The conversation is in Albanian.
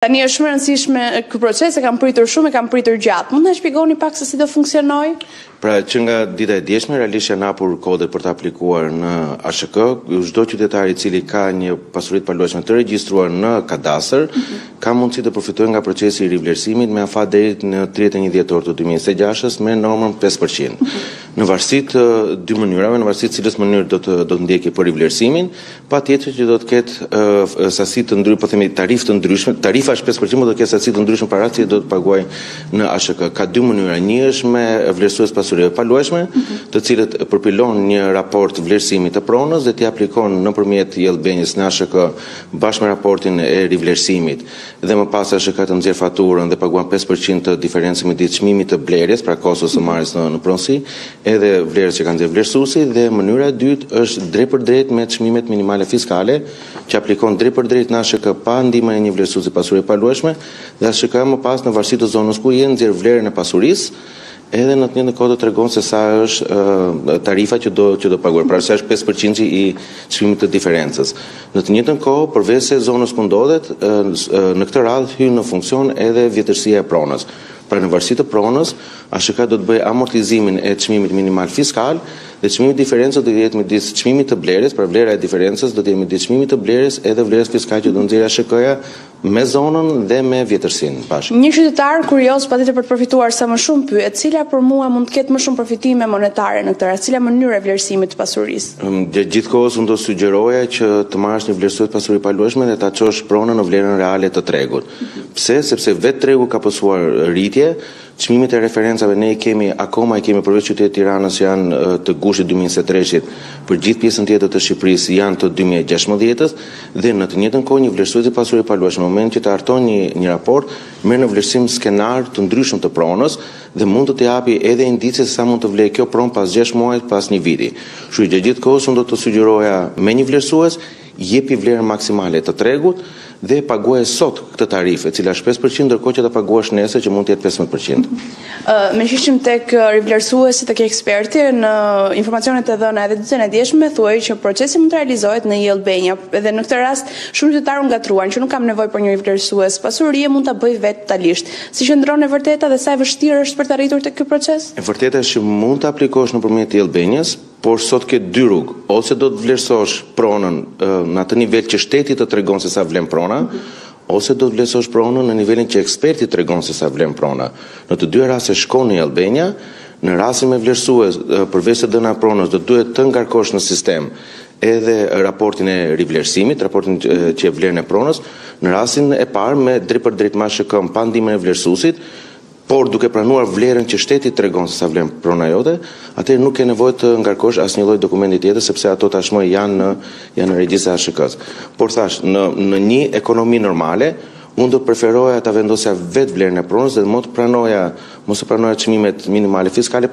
Tani është shumë e rëndësishme ky proces, e kam pritur shumë, e kam pritur gjatë. Mund të na shpjegoni pak se si do funksionojë? Pra që nga dita e djeshme, realisht janë hapur kodet për të aplikuar në ASHK. Çdo qytetar i cili ka një pasuri të paluajtshme të regjistruar në kadastër, ka mundësi të përfitojë nga procesi i rivlerësimit me afat deri në 31 dhjetor të 2026 me normën 5%. Në varësi të dy mënyrave, në varësi të cilës mënyrë do të ndjekë për rivlerësimin, patjetër që do të ketë sasi të ndryshme, po themi tarifë të ndryshme, tarifa është 5%, do të ketë sasi të ndryshme para se do të paguaj në ASHK. Ka dy mënyra, një është me vlerësues pasurive paluajtshme, të cilët përpilon një raport vlerësimi të pronës dhe t'i aplikon nëpërmjet jellbenjës në ASHK bashkë me raportin e rivlerësimit. Dhe më pas ASHK të nxjerr faturën dhe paguan 5% të diferencës midis çmimit të blerjes, pra kostos së marrjes në pronësi, edhe vlerës që ka nxjerr vlerësuesi, dhe mënyra e dytë është drejt për drejt me çmimet minimale fiskale, që aplikon drejt për drejt në ASHK pa ndihmën e një vlerësuesi pasurive paluajtshme, dhe ASHK më pas në varësi të zonës ku je nxjerr vlerën e pasurisë, edhe në të njëjtën kohë të tregon se sa është tarifa që do paguar, pra sa është 5% i çmimit të diferencës. Në të njëjtën kohë, përveç se zonës ku ndodhet, në këtë radhë hyn në funksion edhe vjetërsia e pronës. Pra në varësi të pronës, ASHK do të bëjë amortizimin e çmimit minimal fiskal dhe çmimi i diferencës do të jetë midis çmimit të blerjes, pra vlera e diferencës do të jetë midis çmimit të blerjes edhe vlerës fiskale që do nxjerrë ASHK-ja me zonën dhe me vjetërsinë bashkë. Një qytetar kurioz patjetër për të përfituar sa më shumë pyet, cila për mua mund të ketë më shumë përfitime monetare në këtë rast, cila mënyrë e vlerësimit të pasurisë? Gjithkohës unë do sugjeroja që të marrësh një vlerësues pasuri paluajtshme dhe ta çosh pronën në vlerën reale të tregut. Pse? Sepse vetë tregu ka pasur rritje. Çmimet e referencave ne akoma i kemi përveç qytetit Tiranës janë të gushit 2023-shit, për gjithë pjesën tjetër të Shqipërisë janë të 2016-s dhe në të njëjtën kohë një vlerësues i pasuri paluajtshëm në moment që të harton një raport merr në vlerësim skenar të ndryshëm të pronës dhe mund të t'i japi edhe indicie se sa mund të vlejë kjo pronë pas 6 muajit, pas një viti. Kështu që gjithë kohës unë do të sugjeroja me një vlerësues jepi vlerën maksimale të tregut dhe paguaj sot këtë tarifë, e cila është 5%, ndërkohë që ta paguash nesër që mund të jetë 15%. Me shishim tek rivlerësuesi, tek eksperti, në informacionet e dhëna edhe ditën e djeshme thuaj që procesi mund të realizohet në jellbenja, edhe në këtë rast shumë qytetarë ngatruan që nuk kam nevojë për një rivlerësues pasurie, mund ta bëj vetë totalisht. Si qëndron e vërteta dhe sa e vështirë është për të arritur tek ky proces? E vërteta është që mund të aplikosh nëpërmjet jellbenjës, por sot ke dy rrugë, ose do të vlerësosh pronën në atë nivel që shteti të tregon se sa vlen prona, ose do të vlerësosh pronën në nivelin që eksperti tregon se sa vlen prona. Në të dy rastet shkon në jellbenja, në rastin me vlerësues, përveç të dhëna pronës, do duhet të ngarkosh në sistem edhe raportin e rivlerësimit, raportin që e vlerën e pronës, në rastin e parë me drejt për drejt me ASHK pa ndihmën e vlerësuesit, por duke pranuar vlerën që shteti tregon se sa vlen prona jote, atëherë nuk ke nevojë të ngarkosh asnjë lloj dokumenti tjetër sepse ato tashmë janë në regjistrin e ASHK-s. Por thash, në një ekonomi normale, unë do preferoja ta vendosja vetë vlerën e pronës dhe mos të pranoja çmimet minimale fiskale.